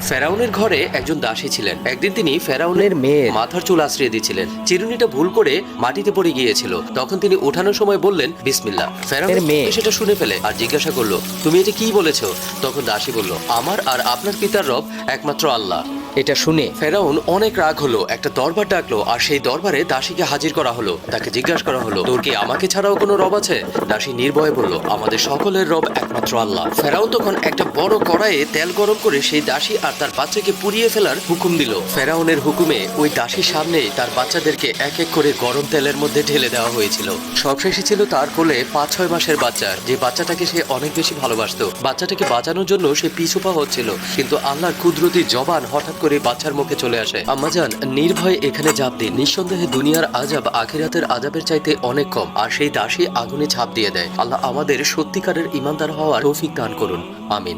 ফেরাউনের ঘরে একজন দাসী ছিলেন। একদিন তিনি ফেরাউনের মেয়ে মাথার চুল আশ্রিয়ে দিচ্ছিলেন। চিরুনিটা ভুল করে মাটিতে পড়ে গিয়েছিল। তখন তিনি ওঠানোর সময় বললেন বিসমিল্লাহ। ফেরাউনের মেয়ে সেটা শুনে ফেলে আর জিজ্ঞাসা করলো, তুমি এটা কি বলেছো? তখন দাসী বলল, আমার আর আপনার পিতার রব একমাত্র আল্লাহ। এটা শুনে ফেরাউন অনেক রাগ হলো, একটা দরবার ডাকলো আর সেই দরবারে দাসীকে হাজির করা হলো। তাকে জিজ্ঞাসা করা হলো, তোর কি আমাকে ছাড়াও কোনো রব আছে? দাসী নির্ভয়ে বলল, আমাদের সকলের রব একমাত্র আল্লাহ। ফেরাউন তখন একটা বড় কড়াইয়ে তেল গরম করে সেই দাসী আর তার বাচ্চাকে পুড়িয়ে ফেলার হুকুম দিল। ফেরাউনের হুকুমে ওই দাসীর সামনেই তার বাচ্চাদেরকে এক এক করে গরম তেলের মধ্যে ঢেলে দেওয়া হয়েছিল। সবশেষে ছিল তার কোলে 5-6 মাসের বাচ্চা, যে বাচ্চাটাকে সে অনেক বেশি ভালোবাসতো। বাচ্চাটাকে বাঁচানোর জন্য সে পিছুপা হচ্ছিল, কিন্তু আল্লাহর কুদরতি জবান হঠাৎ করে বাচ্চার মুখে চলে আসে। আম্মাজান, নির্ভয়ে এখানে ঝাঁপ দিন। নিঃসন্দেহে দুনিয়ার আযাব আখিরাতের আযাবের চাইতে অনেক কম। আর সেই দাসী আগুনে ঝাঁপ দিয়ে দেয়। আল্লাহ আমাদের সত্যিকারের ঈমানদার হওয়ার তৌফিক দান করুন, আমিন।